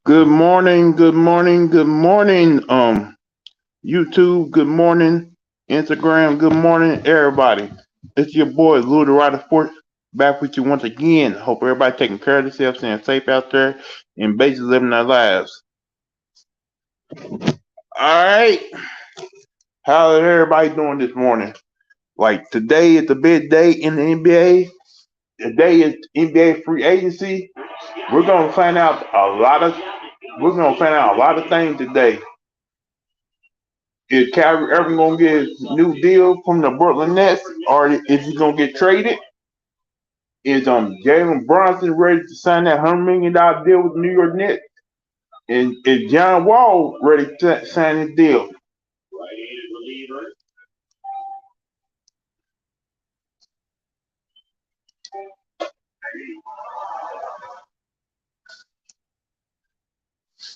Good morning, good morning, good morning. YouTube, good morning. Instagram, good morning, everybody. It's your boy Louthewritersports back with you once again. Hope everybody taking care of themselves, staying safe out there, and basically living their lives. All right, how is everybody doing this morning? Like today is the big day in the NBA. Today is NBA free agency. We're gonna find out a lot of we're gonna find out a lot of things today. Is Kyrie Irving gonna get a new deal from the Brooklyn Nets, or is he gonna get traded? Is Jalen Brunson ready to sign that $100 million deal with the New York Nets? And is John Wall ready to sign his deal?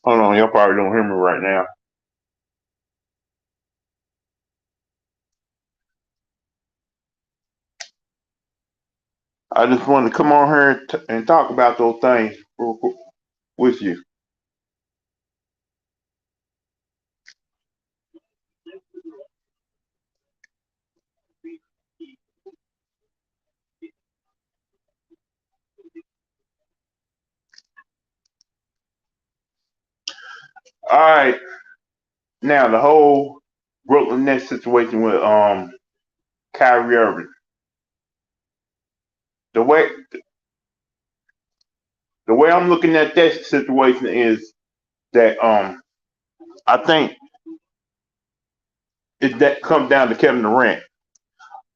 Hold on, y'all probably don't hear me right now. I just wanted to come on here and talk about those things with you. All right, now the whole Brooklyn Nets situation with Kyrie Irving. The way the way I'm looking at that situation is that I think that comes down to Kevin Durant.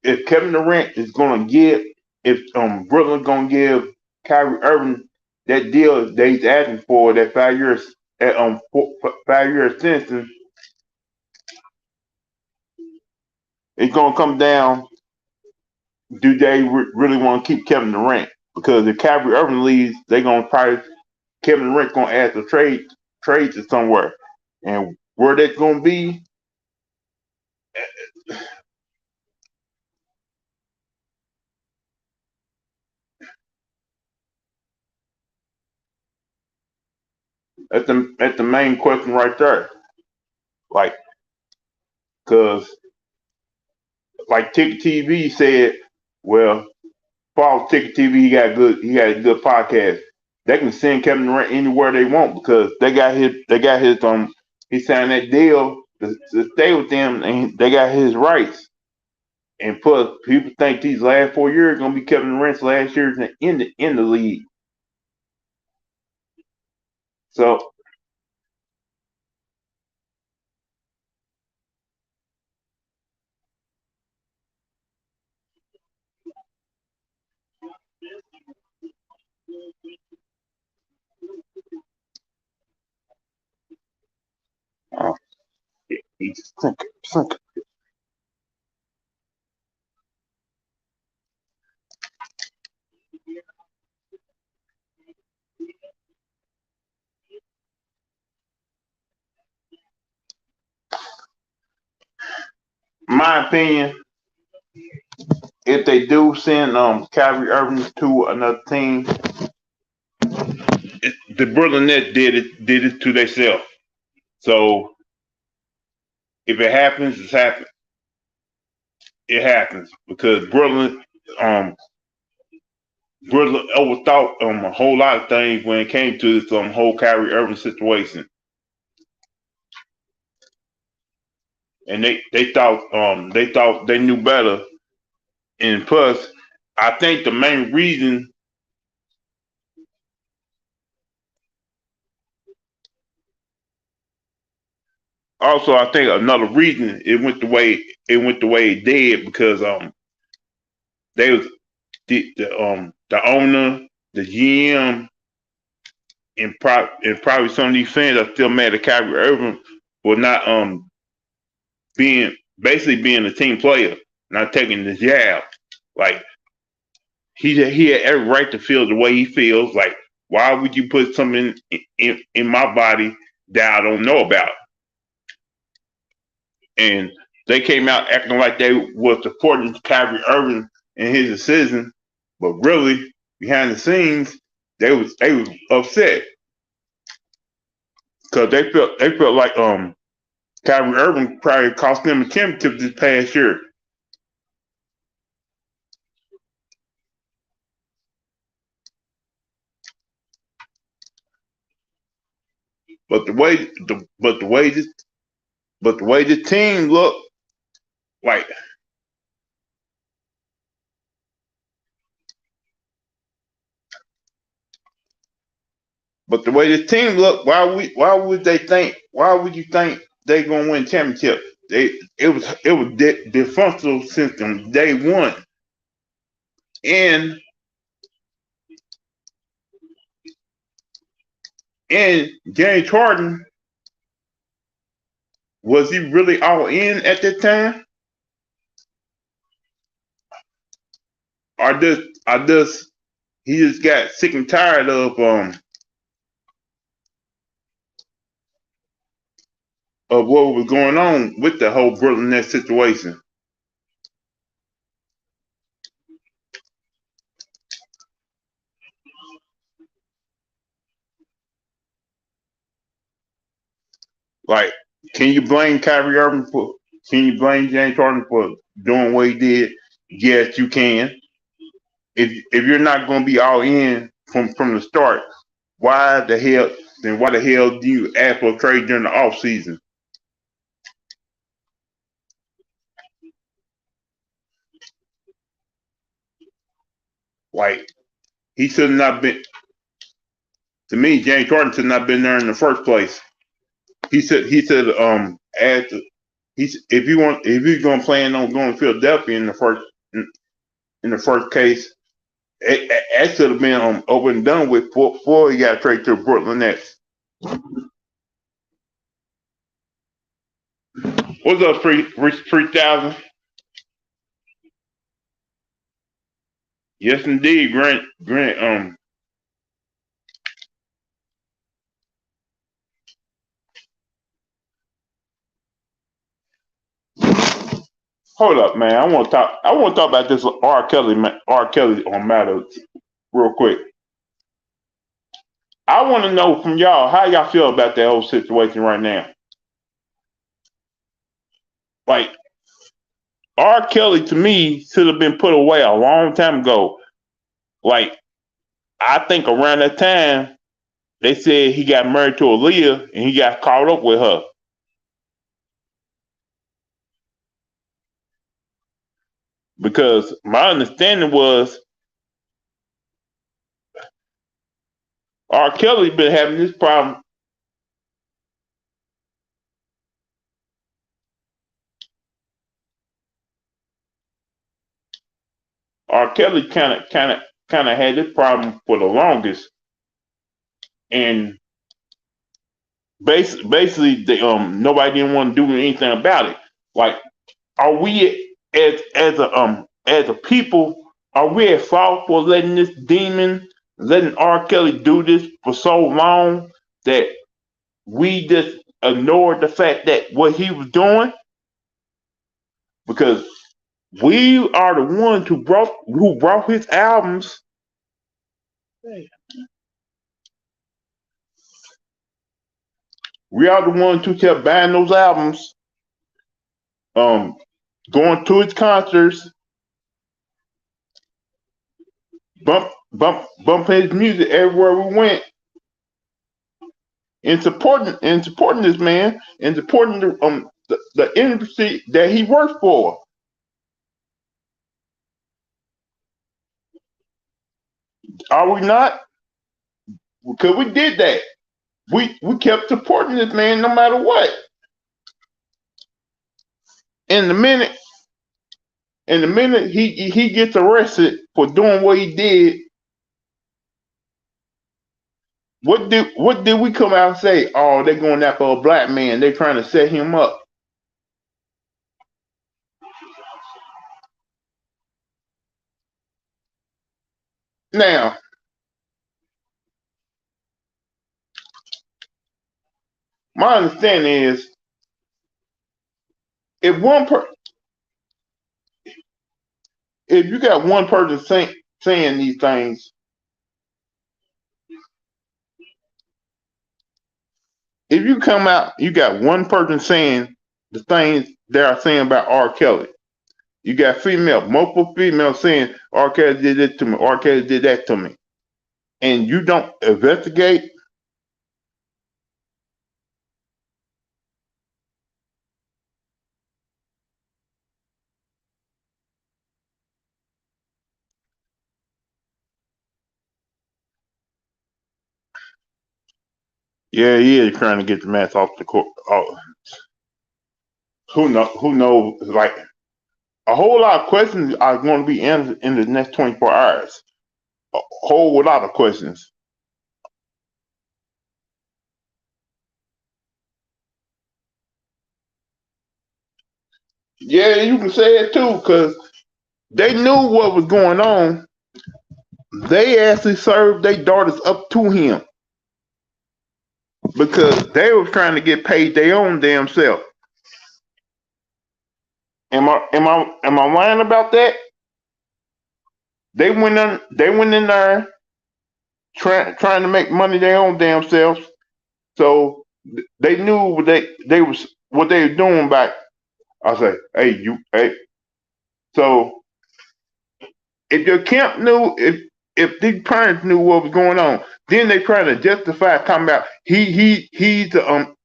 If Kevin Durant is going to give, if Brooklyn's going to give Kyrie Irving that deal that he's asking for, that 5 years, 5 year extension, it's going to come down. Do they really want to keep Kevin Durant? Because if Kyrie Irving leaves, they're going to probably Kevin Durant going to ask to trade to somewhere, and where that's going to be, that's the main question right there. Like, cause like Ticket TV said, well, Paul Ticket TV, he got a good podcast. They can send Kevin Durant anywhere they want because they got his he signed that deal to stay with them, and they got his rights. And plus, people think these last 4 years gonna be Kevin Durant's last years in the league. So uh, he's sunk. My opinion, if they do send Kyrie Irving to another team, the Brooklyn Nets did it to themselves. So if it happens, it's happened. It happens because um Brooklyn overthought a whole lot of things when it came to this whole Kyrie Irving situation, and they thought they knew better. And plus, I think the main reason, also, I think another reason it went the way it did because they was the owner, the GM, and probably some of these fans are still mad at Kyrie Irving for not being a team player, not taking the jab. Like he had every right to feel the way he feels. Like, why would you put something in my body that I don't know about? And they came out acting like they were supporting Kyrie Irving and his decision, but really behind the scenes they was upset. because they felt like Kyrie Irving probably cost them a championship this past year. But the way the team looked, like but the way the team looked, why would you think they gonna win championship? It was dysfunctional system day one. And James Harden, was he really all in at that time? Or does he just got sick and tired of what was going on with the whole Brooklyn Nets situation? Like, can you blame Kyrie Irving for? Can you blame James Harden for doing what he did? Yes, you can. If you're not going to be all in from the start, why the hell? Then why the hell do you ask for a trade during the off season? Like, he should not been. To me, James Harden should not been there in the first place. He said add if you're gonna plan on going to Philadelphia in the first case, it should have been over and done with before he got traded to the Brooklyn Nets. What's up, 3,000? Yes, indeed, Grant. Hold up, man. I want to talk. I want to talk about this R. Kelly on matter real quick. I want to know from y'all how y'all feel about that whole situation right now. Like, R. Kelly to me should have been put away a long time ago. Like, I think around that time they said he got married to Aaliyah and he got caught up with her. Because my understanding was R. Kelly been having this problem. R. Kelly kind of had this problem for the longest, and basically, nobody didn't want to do anything about it. Like, are we as a people, are we at fault for letting R. Kelly do this for so long that we just ignored the fact that what he was doing? Because we are the ones who brought his albums. We are the ones who kept buying those albums, um, going to his concerts, bumping his music everywhere we went, and supporting this man, and supporting the industry that he works for. Are we not? Because we did that. We kept supporting this man no matter what. In the minute he gets arrested for doing what he did, what did we come out and say? Oh, they're going after a black man. They're trying to set him up. Now, my understanding is if if you got one person saying these things, if you come out, you got one person saying the things they are saying about R. Kelly. You got multiple females saying R. Kelly did this to me, R. Kelly did that to me, and you don't investigate. Yeah, he is trying to get the mess off the court. Oh, who knows? Like a whole lot of questions are going to be answered in the next 24 hours. A whole lot of questions. Yeah, you can say it too, because they knew what was going on. They actually served their daughters up to him because they were trying to get paid their own damn self. Am I lying about that? They went in there trying to make money their own damn selves. So they knew what they were doing back. I say, hey. So if your camp knew, if these parents knew what was going on, then they try to justify coming out. He's the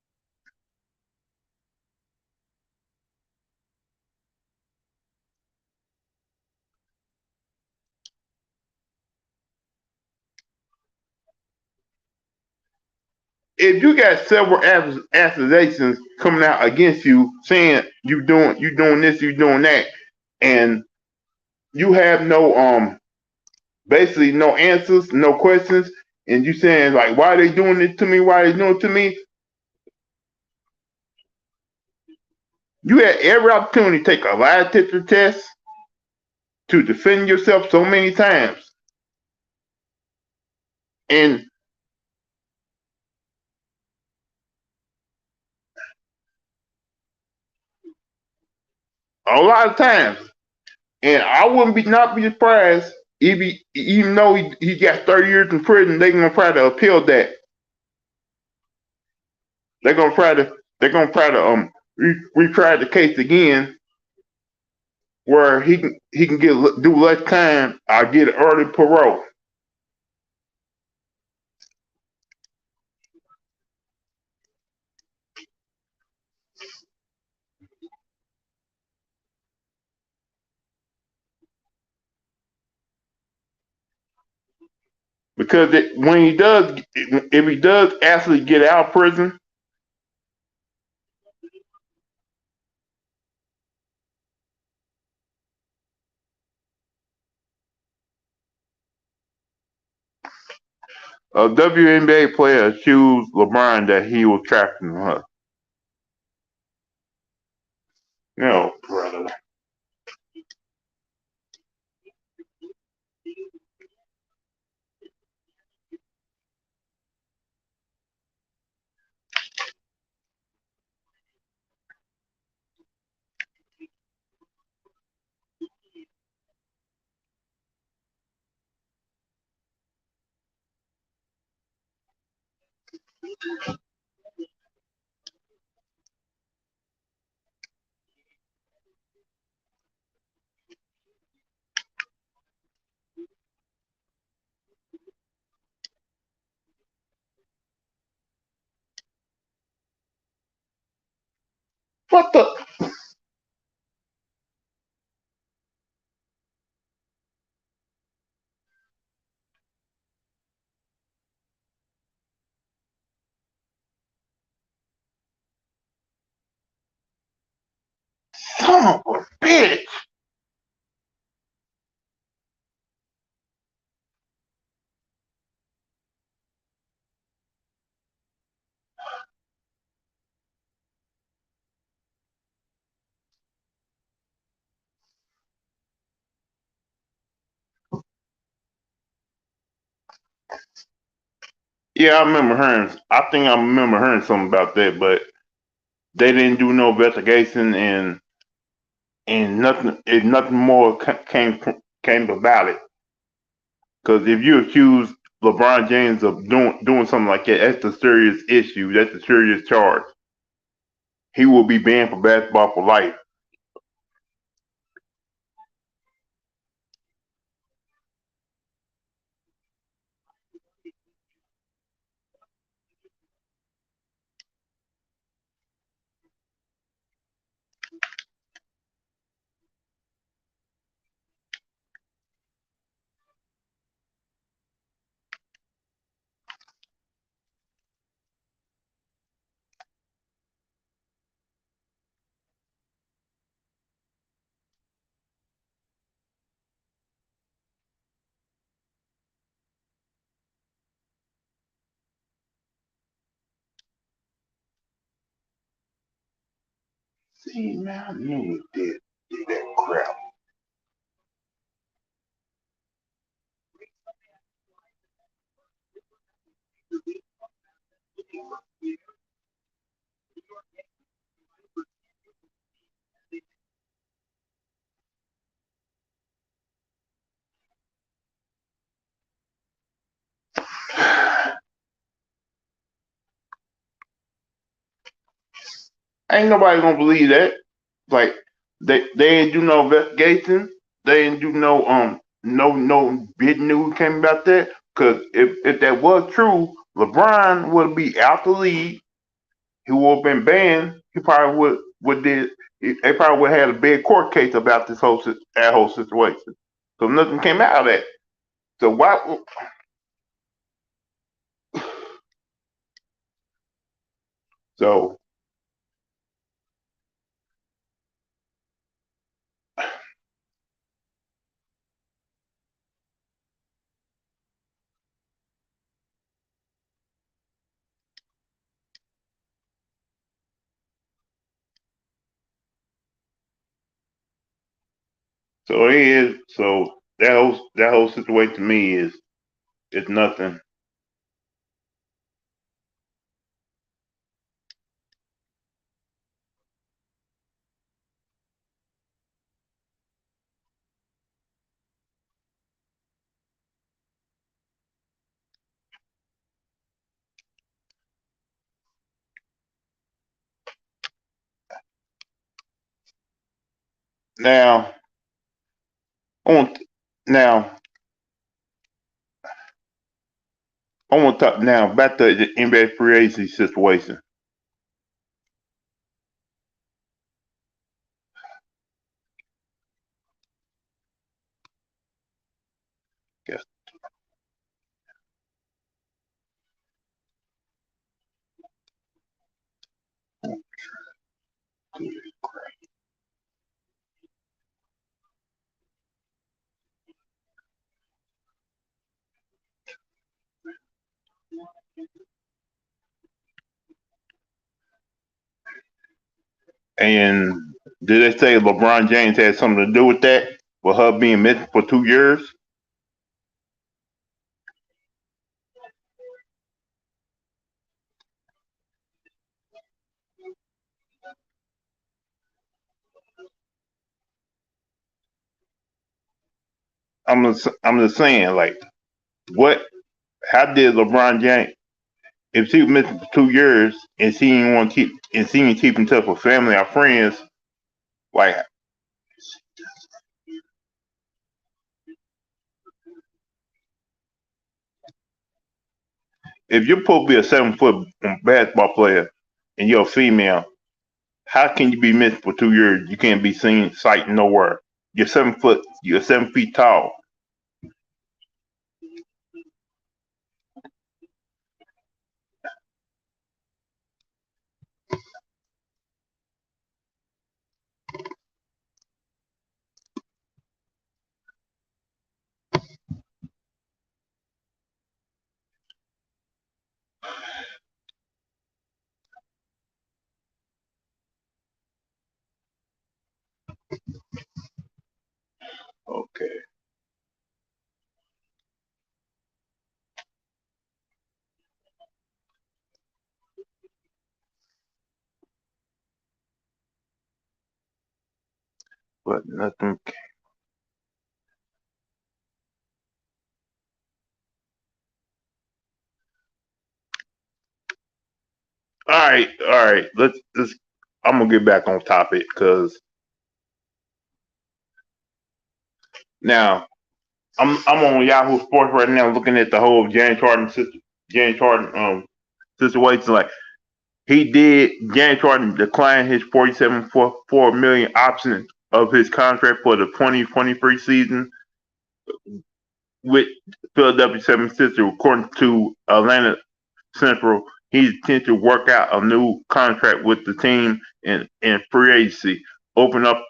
if you got several accusations coming out against you saying you doing this, you doing that, and you have no basically no answers, no questions, and you saying like why are they doing this to me? Why are they doing it to me? You had every opportunity to take a lie detector test to defend yourself so many times. And a lot of times. And I wouldn't not be surprised if even though he got 30 years in prison, they're gonna try to appeal that. They're gonna try to retry the case again, where he can do less time or get early parole. Because when he does, if he does actually get out of prison, a WNBA player accused LeBron that he was trafficking her. No, brother. What the son of a bitch? Yeah, I remember hearing. I think I remember hearing something about that, but they didn't do no investigation, and nothing more came about it. Because if you accuse LeBron James of doing something like that. That's a serious issue. That's a serious charge. He will be banned from basketball for life. See, man, I knew he did that crap. Ain't nobody gonna believe that. Like they ain't do no investigation. They ain't do no big news came about that. Cause if that was true, LeBron would be out the league. He would have been banned. He probably would did. They probably would have had a big court case about this whole situation. So nothing came out of that. So why? So so it is. So that whole situation to me is nothing. Now on now I want to talk now back to the NBA free agency situation. Yes. And did they say LeBron James had something to do with that? With her being missing for 2 years? I'm just saying, like, what? How did LeBron James, if she was missing for 2 years and she didn't want to keep in touch with family or friends, like, if you're supposed to be a 7 foot basketball player and you're a female, how can you be missing for 2 years? You can't be seen sight nowhere. You're 7 foot. You're 7 feet tall. Okay, but nothing. All right. Let's. I'm gonna get back on topic because now I'm on Yahoo Sports right now, looking at the whole James Harden situation. Like James Harden declined his 47.4 million option of his contract for the 2023 season with Philadelphia 76ers, according to Atlanta Central. He intends to work out a new contract with the team in free agency. Open up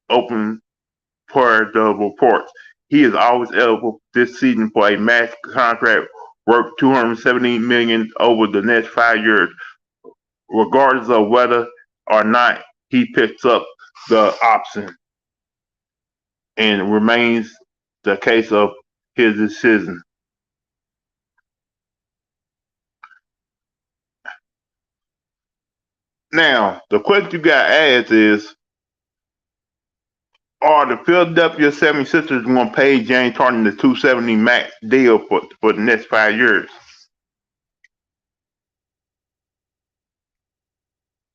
open per the reports. He is always eligible this season for a max contract worth $270 million over the next 5 years, regardless of whether or not he picks up the option, and remains the case of his decision. Now, the question you got asked is, are the Philadelphia 76ers going to pay James Harden the 270 max deal for the next 5 years?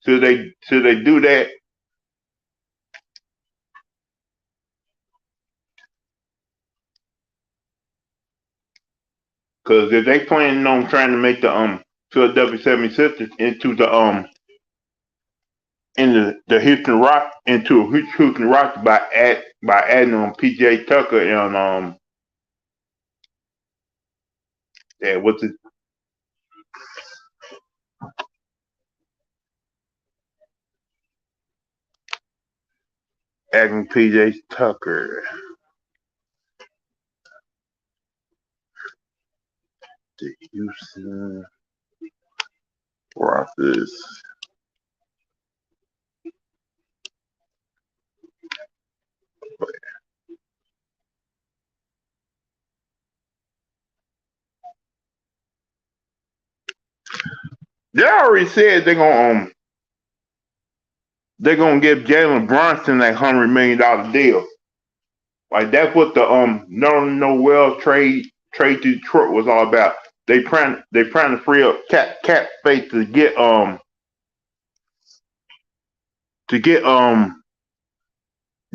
Should they do that? Because if they planning on trying to make the Philadelphia 76ers into the Houston Rock into a Houston Rock by adding on PJ Tucker and what's it, adding PJ Tucker, the Houston Rockets. They already said they're gonna give Jalen Brunson a $100 million deal. Like that's what the Noel trade to Detroit was all about. They trying to free up cap space to get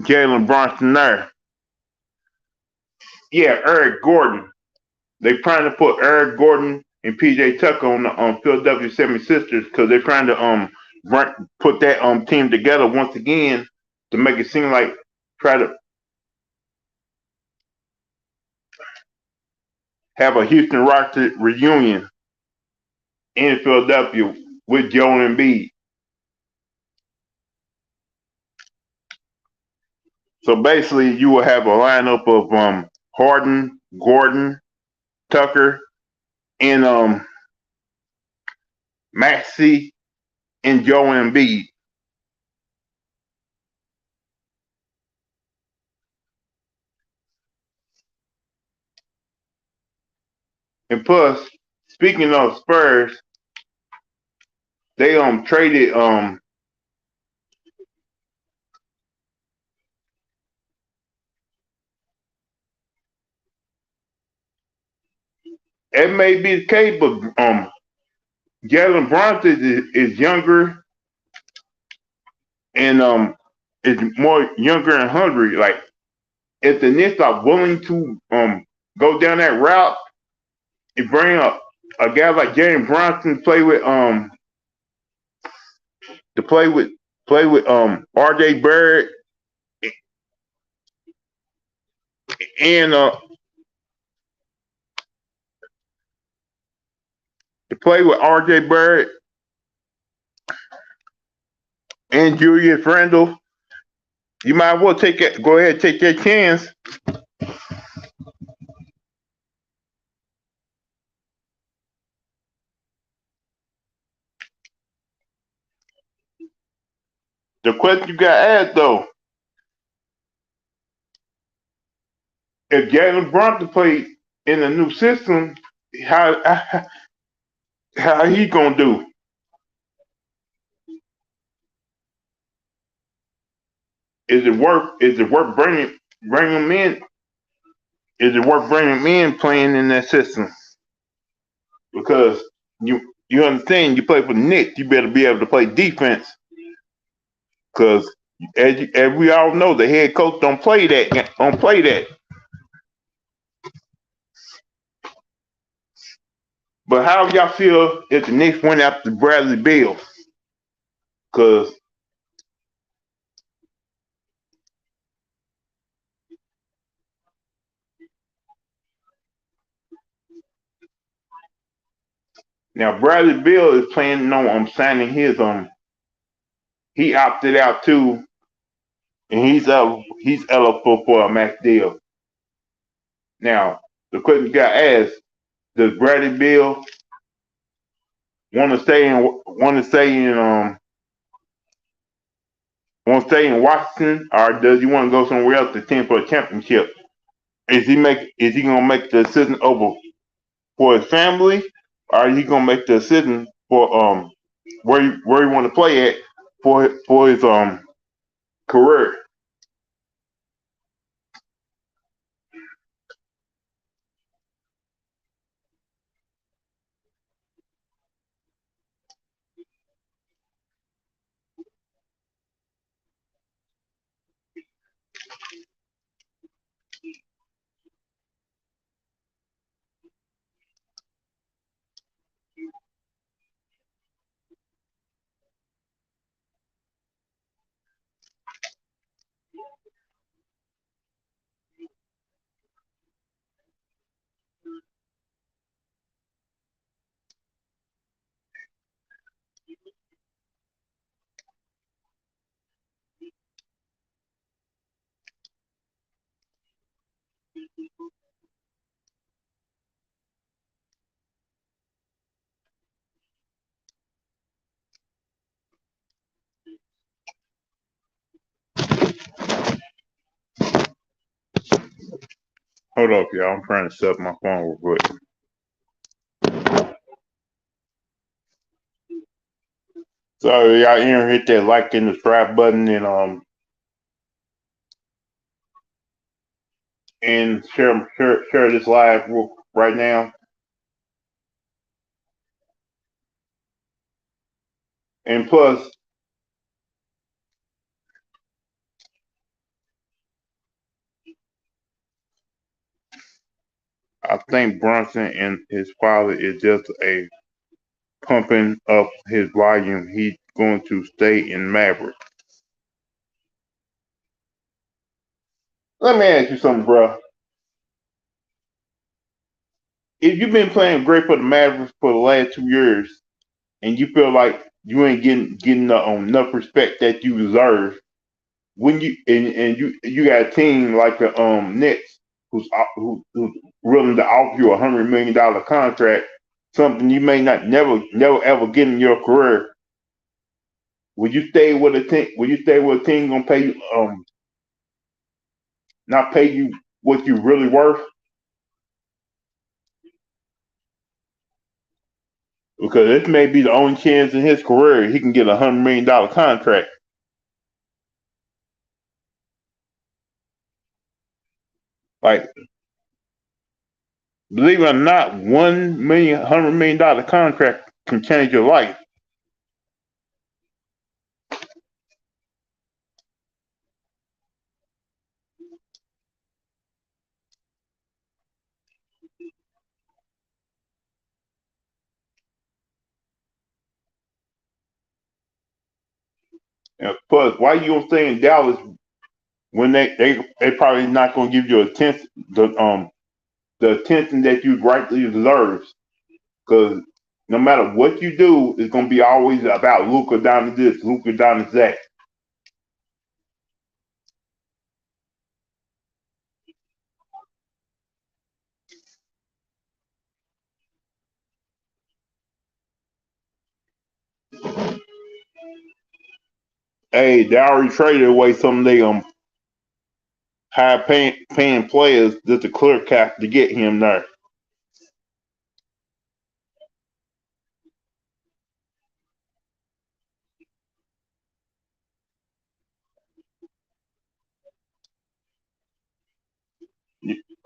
Jalen Brunson there. Yeah, Eric Gordon. They trying to put Eric Gordon and PJ Tucker on the Philadelphia 76ers because they're trying to put that team together once again to make it seem like try to have a Houston Rockets reunion in Philadelphia with Joel Embiid. So basically, you will have a lineup of Harden, Gordon, Tucker, and Maxey and Joel Embiid. And plus, speaking of Spurs, they traded it may be the case, but Jalen Brunson is younger and is more younger and hungry. Like if the Knicks are willing to go down that route and bring up a guy like Jalen Brunson to play with RJ Barrett and to play with RJ Barrett and Julius Randle, you might as well go ahead and take that chance. The question you got asked though, if Jalen Brunson played in the new system, how how he gonna do? Is it worth bringing him in? Is it worth bringing him in playing in that system? Because you understand? You play for the Knicks, you better be able to play defense, because as we all know, the head coach don't play that. Don't play that. But how y'all feel if the Knicks went after Bradley Beal? Because now Bradley Beal is planning on signing his he opted out too, and he's eligible for a max deal. Now the question got asked: does Bradley Beal want to stay in Washington, or does he want to go somewhere else to team for a championship? Is he gonna make the decision over for his family, or is he gonna make the decision for where he want to play at for his career? Hold up, y'all. I'm trying to set up my phone real quick. So y'all here, hit that like and subscribe button, and share this live right now. And plus, I think Brunson and his father is just a pumping up his volume. He's going to stay in Maverick. Let me ask you something, bro. If you've been playing great for the Mavericks for the last 2 years, and you feel like you ain't getting enough respect that you deserve, when and you got a team like the Nets who's willing to offer you $100 million contract, something you may not never ever get in your career. Would you stay with a team? Would you stay with a team gonna pay you not pay you what you really worth? Because this may be the only chance in his career he can get $100 million contract. Like, believe it or not, $100 million contract can change your life. And plus, why you gonna stay in Dallas when they probably not gonna give you the attention that you rightly deserve? Because no matter what you do, it's gonna be always about Luka down to this, Luka down to that. Hey, they already traded away some of their high paying players just to clear cap to get him there.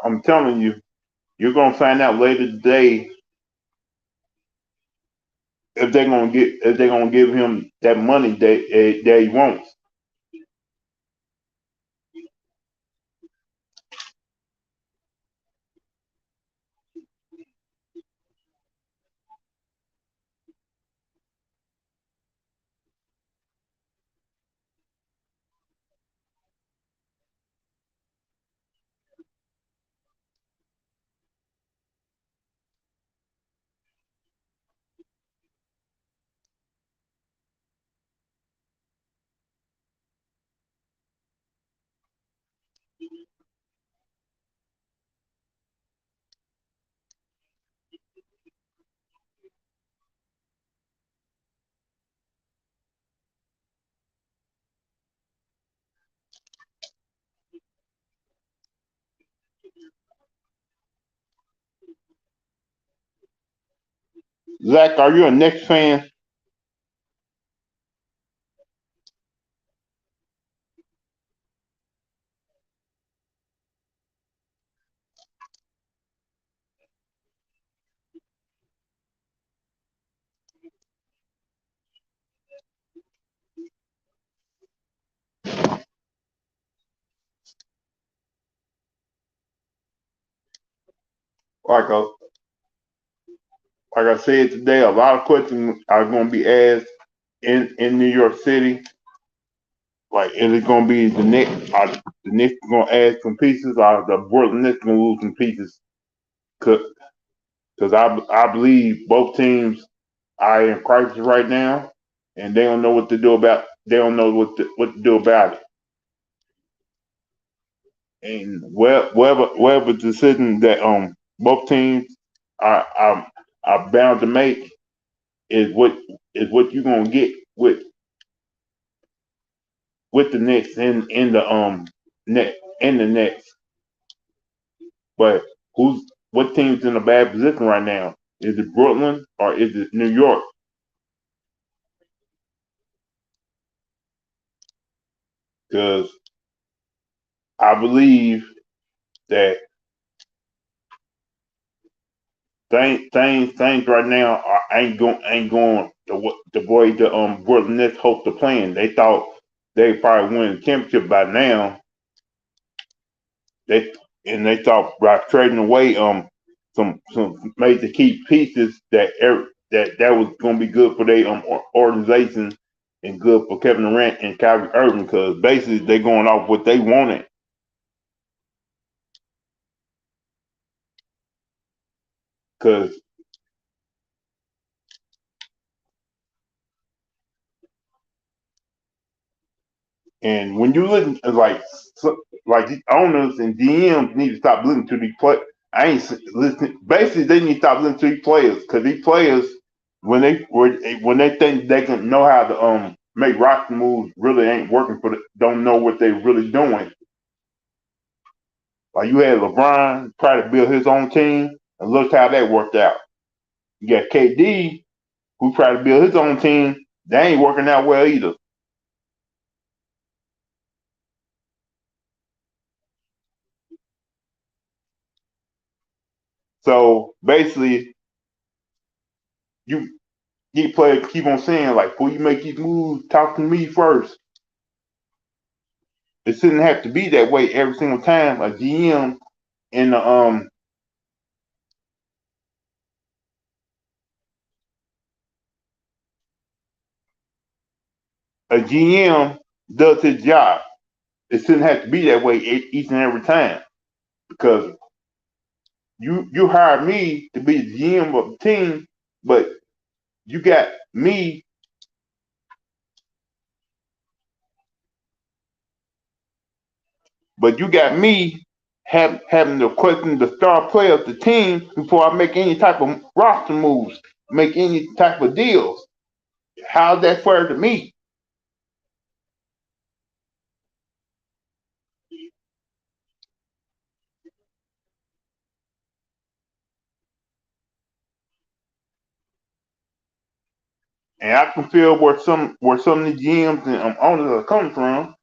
I'm telling you, you're gonna find out later today if they're gonna give him that money that he wants. Zach, are you a Knicks fan? Like a, like I said today, a lot of questions are going to be asked in New York City. Like, is it going to be the Knicks? Are the Knicks going to add some pieces? Or the Brooklyn Knicks going to lose some pieces? Because I believe both teams are in crisis right now, and they don't know what to do about. They don't know what to do about it. And whatever decision that both teams are are, are bound to make is what you're gonna get with the Knicks in the net in the Nets. But what team's in a bad position right now? Is it Brooklyn or is it New York? Because I believe that things right now ain't going the way the Brooklyn Nets hope to plan. They thought they probably win the championship by now. They they thought by trading away some major key pieces that was going to be good for their organization and good for Kevin Durant and Kyrie Irving because basically they're going off what they wanted. Because and when you listen, like the owners and GMs need to stop listening to these players. I ain't listening. Basically, they need to stop listening to these players because these players, when they think they can know how to make roster moves, really ain't working for the. Don't know what they're really doing. Like you had LeBron try to build his own team, and look how that worked out. You got KD who tried to build his own team. They ain't working out well either. So basically, you he players keep on saying like, before you make these moves, talk to me first. It shouldn't have to be that way every single time. A GM and a GM does his job. It shouldn't have to be that way each and every time because you hired me to be the GM of the team, but you got me, having to question the star player of the team before I make any type of roster moves, make any type of deals. How's that fair to me? And I can feel where some of the GMs and owners are coming from.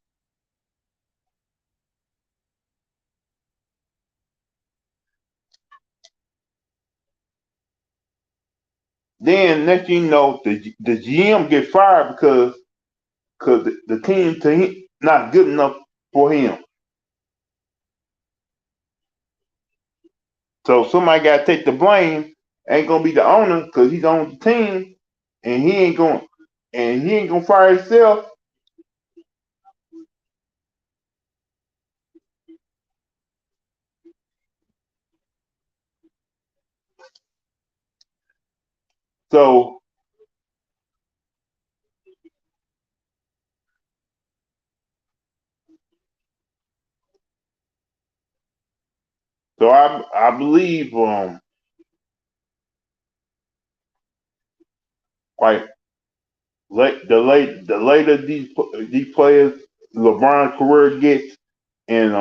Then next thing you know, the GM get fired because the team to him not good enough for him. So somebody got to take the blame. Ain't gonna be the owner because he's on the team, and he ain't gonna fire himself. So I believe like the later these players LeBron's career gets, and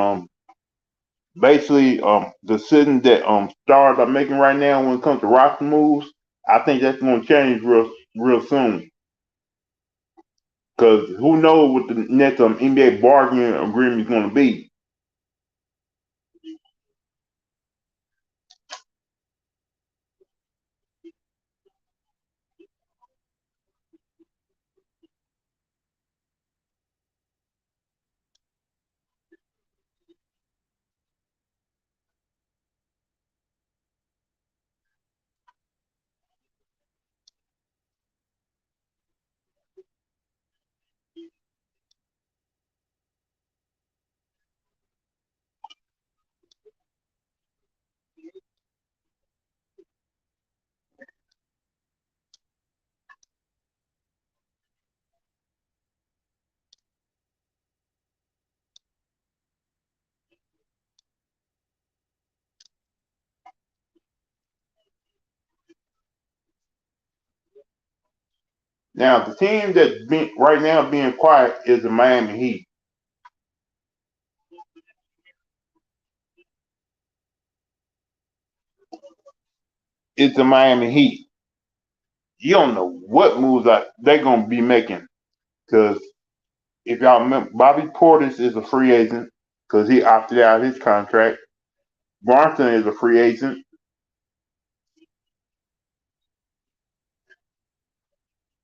basically the decisions that stars are making right now when it comes to roster moves, I think that's going to change real soon. Because who knows what the next NBA bargaining agreement is going to be? Now the team that's right now being quiet is the Miami Heat. It's the Miami Heat. You don't know what moves they're going to be making. Because if y'all remember, Bobby Portis is a free agent because he opted out his contract. Bronson is a free agent,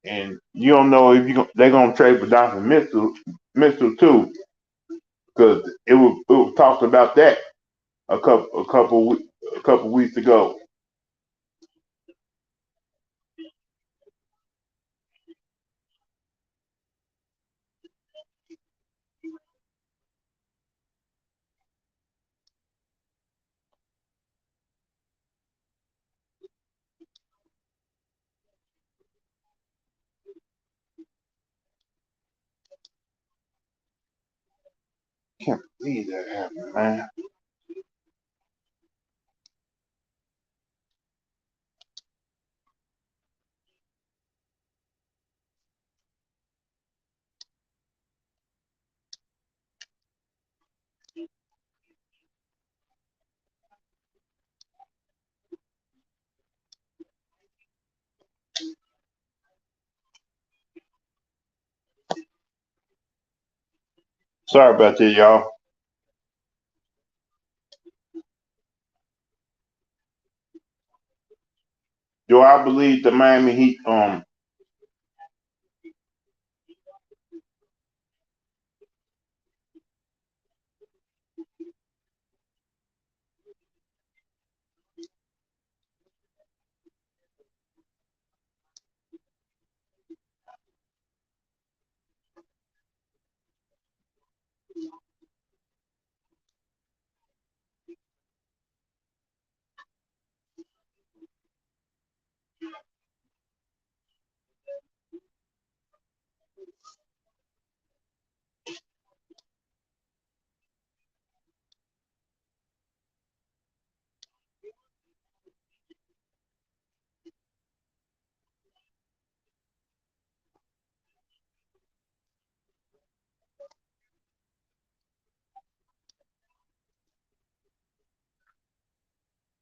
and you don't know if they're going to trade for Donovan Mitchell too, because it was talked about that a couple weeks ago. Can't believe that happened, man. Sorry about that, y'all. Do I believe the Miami Heat?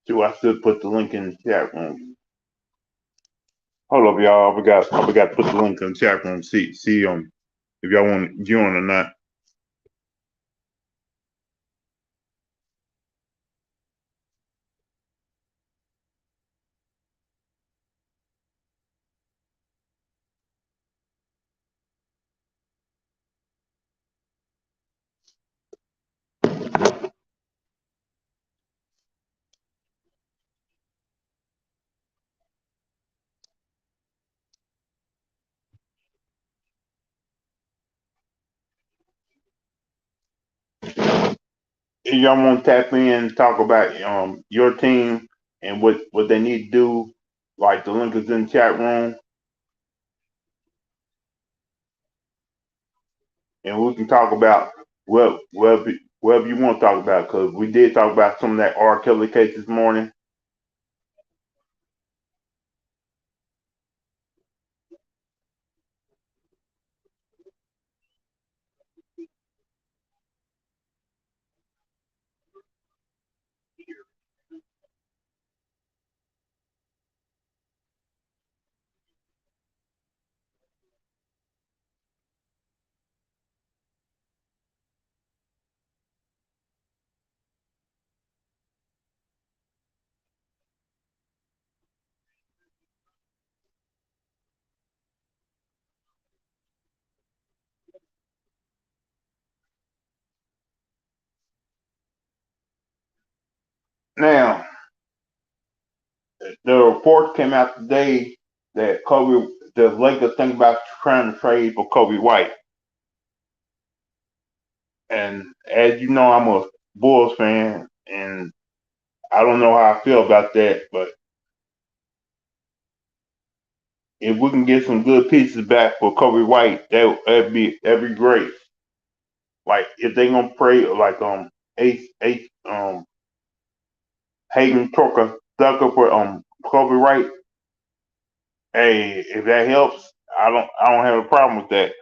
Do I still put the link in the chat room? Hold up, y'all. I forgot to put the link in the chat room. See if y'all want to join or not. if y'all want to tap in and talk about your team and what they need to do, like the link is in the chat room, and we can talk about whatever you want to talk about. Because we did talk about some of that R. Kelly case this morning. Now, the report came out today that the Lakers think about trying to trade for Kobe White. And as you know, I'm a Bulls fan, and I don't know how I feel about that. But if we can get some good pieces back for Kobe White, that'd be great. Like if they gonna pray like Ace Hayden Tucker for Kobe White, hey, if that helps, I don't have a problem with that.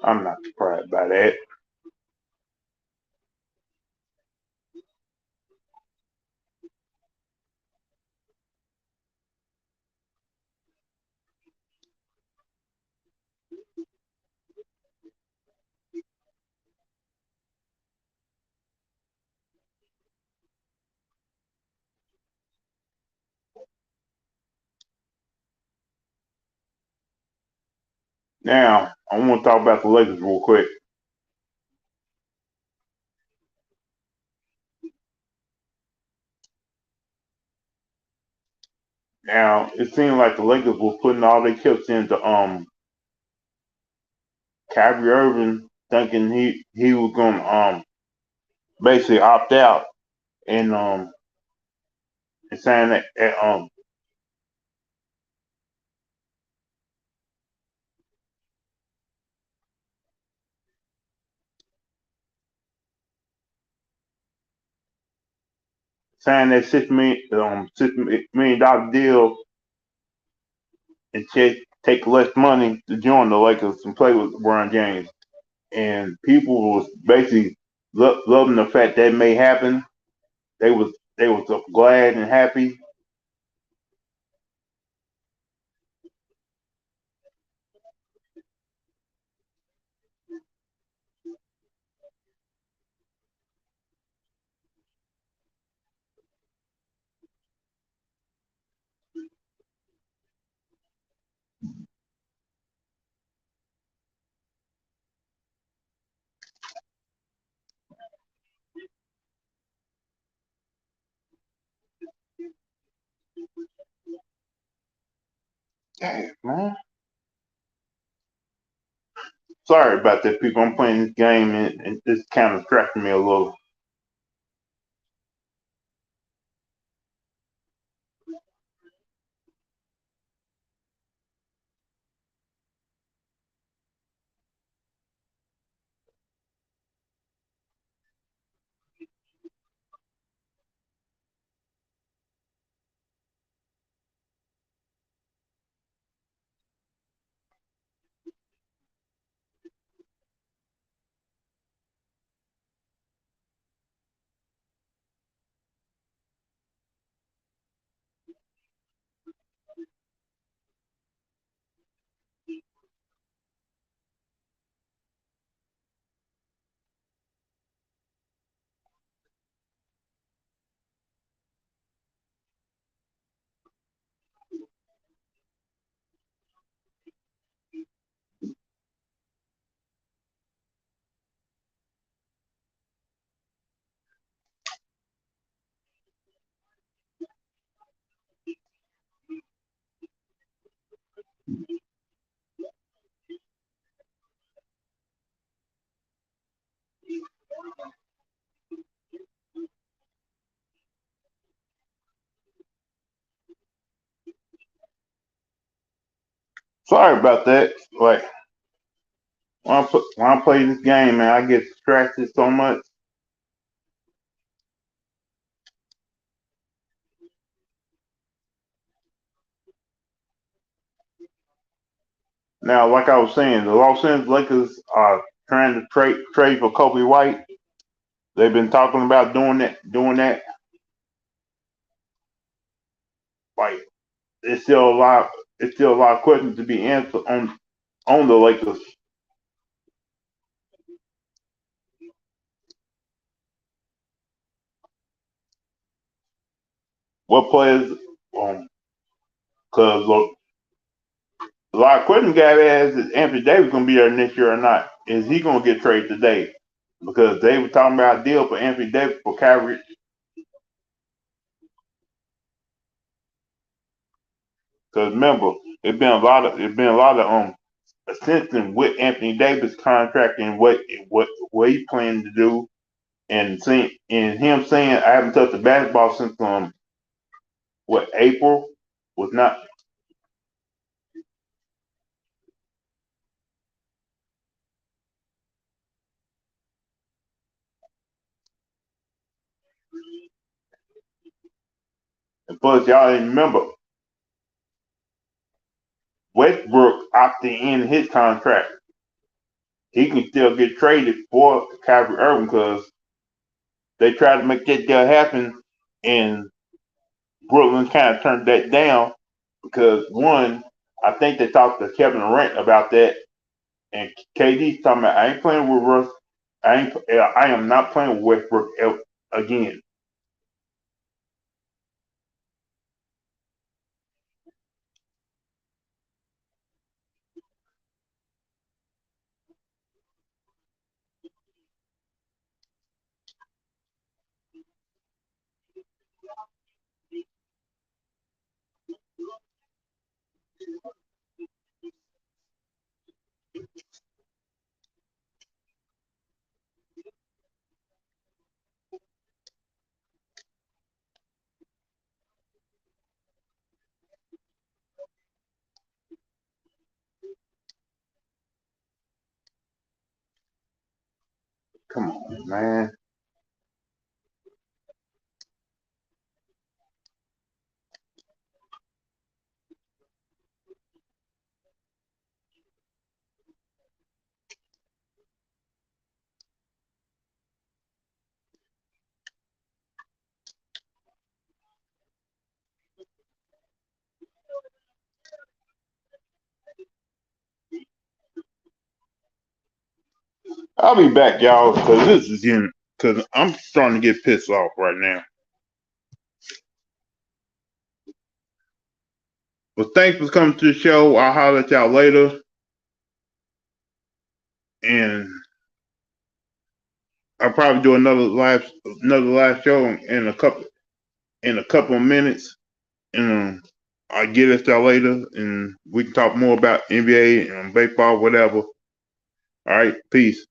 I'm not surprised by that. Now I want to talk about the Lakers real quick. Now it seemed like the Lakers were putting all their chips into Kyrie Irving, thinking he was gonna basically opt out and saying that sign that $6 million deal and take less money to join the Lakers and play with LeBron James. And people was basically loving the fact that may happen. They was glad and happy. Damn, man. Sorry about that, people. I'm playing this game and it's kind of distracting me a little. Sorry about that. Like when I play this game, man, I get distracted so much. Now, like I was saying, the Los Angeles Lakers are trying to trade for Kobe White. They've been talking about doing that. Like it's still a lot. It's still a lot of questions to be answered on the Lakers. What players? Because a lot of questions got asked is Anthony Davis going to be there next year or not? Is he going to get traded today? Because they were talking about a deal for Anthony Davis for Kyrie. Because remember, it's been a lot of ascension with Anthony Davis contract and what he's planning to do, and him saying I haven't touched the basketball since what April was not. And plus, y'all didn't remember Westbrook opting in his contract. He can still get traded for Kyrie Irving because they tried to make that deal happen, and Brooklyn kind of turned that down because one, I think they talked to Kevin Durant about that, and KD's talking about I ain't playing with Russ. I am not playing with Westbrook again. Come on, man. I'll be back, y'all, because this is getting because I'm starting to get pissed off right now. But thanks for coming to the show. I'll holler at y'all later, and I'll probably do another live show in a couple of minutes, and I'll get at y'all later, and we can talk more about NBA and baseball, whatever. All right, peace.